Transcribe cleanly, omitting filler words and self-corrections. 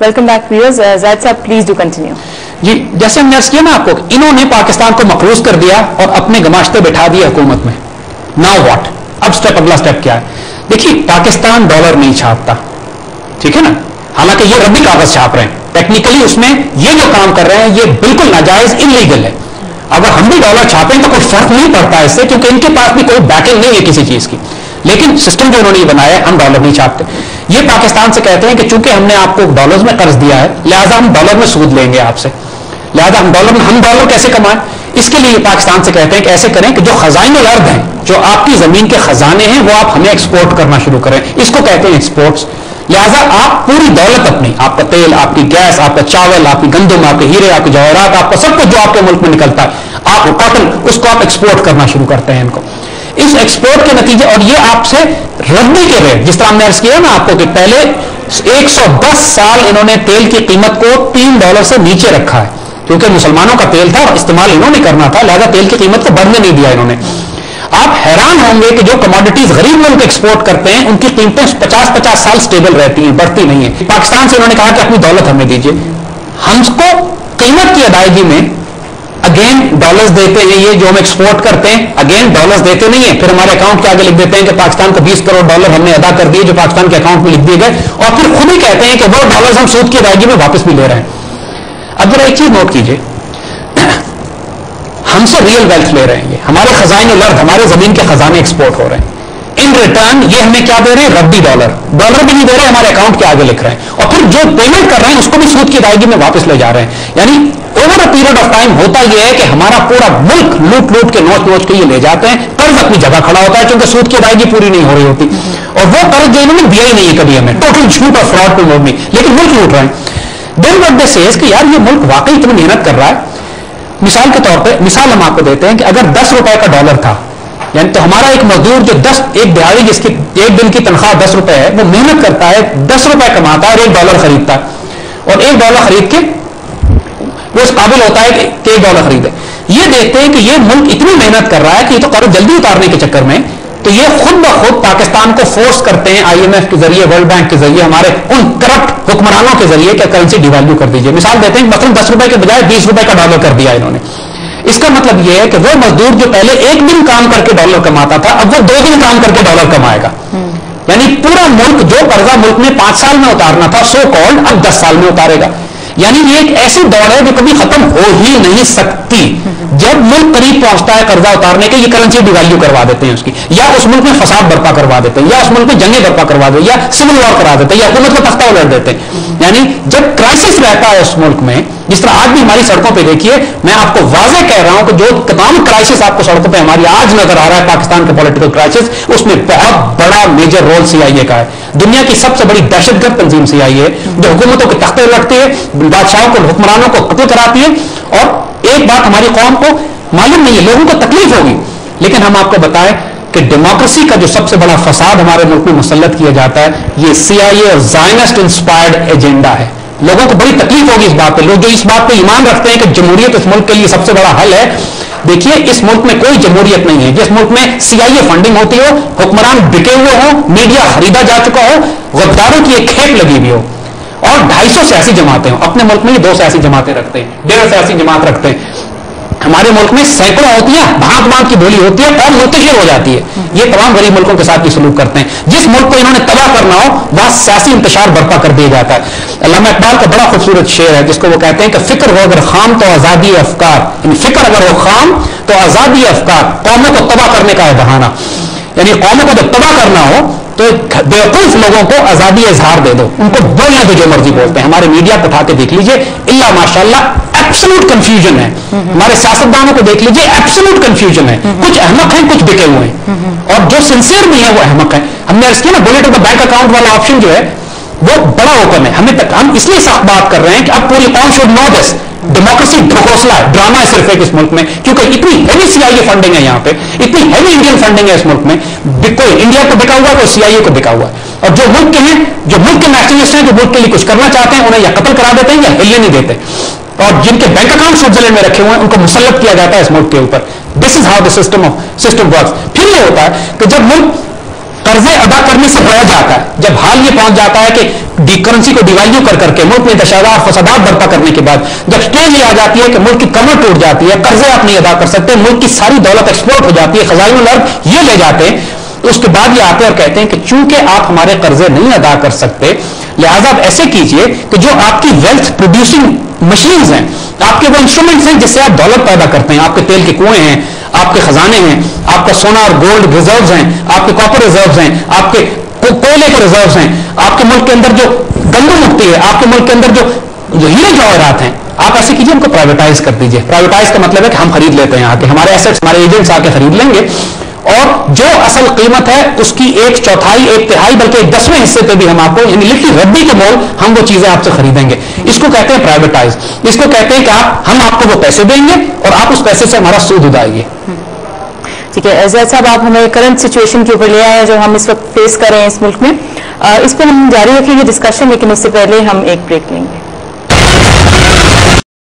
Welcome back, viewers. Zaid sir, please do continue. जी, जैसे हमने अर्ज किया ना आपको, इन्होंने पाकिस्तान को मकरूज कर दिया और अपने गमाश्ते बिठा दिए हुकूमत में. Now what? अब अगला स्टेप क्या है? देखिए, पाकिस्तान डॉलर नहीं छापता, ठीक है ना, हालांकि ये रद्दी कागज छाप रहे हैं. टेक्निकली उसमें ये जो काम कर रहे हैं ये बिल्कुल नाजायज, इलीगल है. अगर हम भी डॉलर छापें तो कोई फर्क नहीं पड़ता इससे, क्योंकि इनके पास भी कोई बैकिंग नहीं है किसी चीज की. लेकिन सिस्टम जो उन्होंने बनाया है, हम डॉलर नहीं छापते. ये पाकिस्तान से कहते हैं कि चूंकि हमने आपको डॉलर्स में कर्ज दिया है, लिहाजा हम डॉलर में सूद लेंगे आपसे, लिहाजा हम डॉलर कैसे कमाएं. इसके लिए पाकिस्तान से कहते हैं कि ऐसे करें कि जो खजाइन अर्द हैं, जो आपकी जमीन के खजाने हैं, वो आप हमें एक्सपोर्ट करना शुरू करें. इसको कहते हैं एक्सपोर्ट्स. लिहाजा आप पूरी दौलत अपनी, आपका तेल, आपकी गैस, आपका चावल, आपकी गंदम, आपके हीरे, आपके जवाहरात, आपका सब कुछ जो आपके मुल्क में निकलता है, आप कॉटन, उसको आप एक्सपोर्ट करना शुरू करते हैं इनको. इस एक्सपोर्ट के नतीजे, और ये आपसे रद्दी के रेट, जिस तरह हमने अर्ज किया ना आपको कि पहले 110 साल इन्होंने तेल की कीमत को $3 से नीचे रखा है, क्योंकि मुसलमानों का तेल था और इस्तेमाल इन्होंने करना था, लिहाजा तेल की कीमत को बढ़ने नहीं दिया इन्होंने. आप हैरान होंगे कि जो कमोडिटीज गरीब मुल्क एक्सपोर्ट करते हैं उनकी कीमतें 50-50 साल स्टेबल रहती हैं, बढ़ती नहीं है. पाकिस्तान से इन्होंने कहा कि अपनी दौलत हमें दीजिए. हमको कीमत की अदायगी में अगेन डॉलर्स देते हैं, ये जो हम एक्सपोर्ट करते हैं अगेन डॉलर्स देते नहीं है. फिर हमारे अकाउंट के आगे लिख देते हैं कि पाकिस्तान को 20 करोड़ डॉलर हमने अदा कर दिए, जो पाकिस्तान के अकाउंट में लिख दिए गए, और फिर खुद ही कहते हैं कि वो डॉलर्स हम सूद की अदायगी में वापस भी ले रहे हैं. अब जरा एक चीज नोट कीजिए, हमसे रियल वेल्थ ले रहे हैं, ये हमारे खजाने लर्द, हमारे जमीन के खजाने एक्सपोर्ट हो रहे हैं. इन रिटर्न ये हमें क्या दे रहे हैं? रद्दी डॉलर भी नहीं दे रहे, हमारे अकाउंट के आगे लिख रहे हैं, और फिर जो पेमेंट कर रहे हैं उसको भी सूद की अदायगी में वापस ले जा रहे हैं. यानी over a period of time होता यह है कि हमारा पूरा मुल्क लूट के नोच के ये ले जाते हैं. कर्ज अपनी जगह खड़ा होता है क्योंकि सूद की अदायगी पूरी नहीं हो रही होती, और वो कर्ज जो इन्होंने दिया ही नहीं है कभी हमें, टोटल झूठ और फ्रॉड पे मोड़ नहीं, लेकिन मुल्क लूट रहे हैं. देन व्हाट दे से कि यार ये मुल्क वाकई इतनी मेहनत कर रहा है. मिसाल के तौर पे मिसाल हम आपको देते हैं कि अगर 10 रुपए का डॉलर था, यानी तो हमारा एक मजदूर जो एक दिहाड़ी जिसकी एक दिन की तनख्वाह 10 रुपए है, वो मेहनत करता है, 10 रुपए कमाता है और $1 खरीदता है, और $1 खरीद के वो इस काबिल होता है कि $1 खरीदे. ये देखते हैं कि ये मुल्क इतनी मेहनत कर रहा है कि ये तो कर्ज जल्दी उतारने के चक्कर में, तो ये खुद ब खुद पाकिस्तान को फोर्स करते हैं IMF के जरिए, वर्ल्ड बैंक के जरिए, हमारे उन करप्ट हुक्मरानों के जरिए कि करेंसी डिवैल्यू कर दीजिए. मिसाल देते हैं, मतलब 10 रुपए के बजाय 20 रुपए का डॉलर कर दिया इन्होंने. इसका मतलब यह है कि वो मजदूर जो पहले एक दिन काम करके डॉलर कमाता था, अब वो 2 दिन काम करके डॉलर कमाएगा. यानी पूरा मुल्क जो कर्जा मुल्क में 5 साल में उतारना था सो कॉल्ड, अब 10 साल में उतारेगा. यानी ये एक ऐसी दौड़ है जो कभी खत्म हो ही नहीं सकती. जब मुल्क करीब पहुंचता है कर्जा उतारने के, ये करेंसी डिवैल्यू करवा देते हैं उसकी, या उस मुल्क में फसाद बर्पा करवा देते हैं, या उस मुल्क में जंगें बर्पा करवा देते हैं, या सिविल वॉर करा देते हैं, या हुकूमत को तख्ता उलट देते हैं. यानी जब क्राइसिस रहता है उस मुल्क में, जिस तरह आज भी हमारी सड़कों पे देखिए, मैं आपको वाज़ेह कह रहा हूं कि जो तमाम क्राइसिस आपको सड़कों पे हमारी आज नजर आ रहा है, पाकिस्तान का पॉलिटिकल क्राइसिस, उसमें बहुत बड़ा मेजर रोल CIA का है. दुनिया की सबसे बड़ी दहशतगर्द तंजीम CIA, जो हुकूमतों के तख्ते उलटती है, बादशाहों को, हुक्मरानों को कत्ल कराती है. और एक बात हमारी कौम को मालूम नहीं है, लोगों को तकलीफ होगी, लेकिन हम आपको बताएं कि डेमोक्रेसी का जो सबसे बड़ा फसाद हमारे मुल्क में मुसल्लत किया जाता है, ये CIA और ज़ायनिस्ट इंस्पायर्ड एजेंडा है. लोगों को बड़ी तकलीफ होगी इस बात पे. लोग जो इस बात पे ईमान रखते हैं कि जमहूरियत इस मुल्क के लिए सबसे बड़ा हल है, देखिए इस मुल्क में कोई जमहूरियत नहीं है. जिस मुल्क में CIA फंडिंग होती हो, हुक्मरान बिके हुए हो, मीडिया खरीदा जा चुका हो, गद्दारों की एक खेप लगी हुई हो, और 250 सियासी जमातें हो. अपने मुल्क में ये 2 सियासी जमातें रखते हैं, 1.5 सियासी जमात रखते हैं. हमारे मुल्क में सैकड़ों होती है, भांत भांत की बोली होती है और मुंतशिर हो जाती है. ये तमाम गरीब मुल्कों के साथ भी सलूक करते हैं. जिस मुल्क को इन्होंने तबाह करना हो, वहां सियासी इंतशार बर्पा कर दिया जाता है. अल्लामा इकबाल का बड़ा खूबसूरत शेर है, जिसको वो कहते हैं कि फिक्र हो अगर खाम तो आजादी अफकार, फिक्र अगर हो खाम तो आजादी अफकार. कौमों को तबाह करने का है बहाना. यानी कौमों को जब तबाह करना हो तो बेवकूफ लोगों को आजादी इजहार दे दो, उनको बोलने दो जो मर्जी बोलते हैं. हमारे मीडिया को उठा के देख लीजिए, इल्ला माशाल्लाह एब्सोल्यूट कंफ्यूजन है. हमारे सियासतदानों को देख लीजिए, एब्सोल्यूट कंफ्यूजन है. कुछ अहमक हैं, कुछ बिके हुए हैं, और जो सिंसियर भी है वो अहमक है. हमने अर्ज किया ना, bullet of the bank account वाला ऑप्शन जो है वो बड़ा ओपन है. हम इसलिए सख्त बात कर रहे हैं कि अब पूरी कौम शुड नो दिस. डेमोक्रेसी ढकोसला है, ड्रामा है सिर्फ एक इस मुल्क में, क्योंकि इतनी हेवी CIA फंडिंग है यहाँ पे, इतनी हेवी इंडियन फंडिंग है इस मुल्क में. कोई इंडिया को बिका हुआ है, कोई CIA को बिका हुआ है. और जो मुल्क के हैं, जो मुल्क के नेशनलिस्ट हैं, जो मुल्क के लिए कुछ करना चाहते हैं, उन्हें या कत्ल करा देते हैं या हिलने नहीं देते. और जिनके बैंक अकाउंट स्विट्जरलैंड में रखे हुए हैं, उनको मुसल्लत किया जाता है इस मुल्क के ऊपर. This is how the system works. फिर ये होता है कि जब मुल्क قرضے ادا کرنے سے بڑھ جاتا ہے. جب حال یہ پہنچ جاتا ہے کہ کرنسی کو ڈیویلیو کر کے ملک میں تشدد اور فسادات برپا کرنے کے بعد جب اسٹیج یہ آ جاتی ہے کہ ملک کی کمر ٹوٹ جاتی ہے, قرضے آپ نہیں ادا کر سکتے, ملک کی ساری دولت ایکسپورٹ ہو جاتی ہے, خزائن الارض یہ لے جاتے ہیں, اس کے بعد یہ آتے اور کہتے ہیں کہ چونکہ آپ ہمارے قرضے نہیں ادا کر سکتے لہذا آپ ایسے کیجئے کہ جو آپ کی ویلتھ پروڈیوسنگ مشینز ہیں, آپ کے وہ انسٹرومنٹس ہیں جس سے آپ دولت پیدا کرتے ہیں, آپ کے تیل کے کنویں ہیں, آپ کے خزانے ہیں, آپ کا سونا اور گولڈ ریزروز ہیں, آپ کے کاپر ریزروز ہیں, آپ کے کوئلے کے ریزروز ہیں, آپ کے ملک کے اندر جو گندم اگتی ہے, آپ کے ملک کے اندر جو ہیرے جواہرات ہیں, آپ ایسے کیجئے ان کو پرائیویٹائز کر دیجئے. پرائیویٹائز کا مطلب ہے کہ ہم خرید لیتے ہیں, آ کے ہمارے ایسٹس ہمارے ایجنٹس آ کے خرید لیں گے اور جو اصل قیمت ہے اس کی 1/4 1/3 بلکہ 1/10 حصے پہ بھی ہم آپ کو یعنی لٹری ردی کے مول ہم وہ چیزیں آپ سے خریدیں گے. اس کو کہتے ہیں پرائیویٹائز. اس کو کہتے ہیں کہ ہم آپ کو وہ پیسے دیں گے اور آپ اس پیسے سے ہمارا سود اٹھائیے. ٹھیک ہے زید صاحب, آپ ہمیں کرنٹ سچویشن کے اوپر لے آئے ہیں جو ہم اس وقت فیس کر رہے ہیں اس ملک میں, اس پہ ہم جاری رکھیں گے ڈسکشن, لیکن اس سے پہلے ہم ایک بریک لیں گے.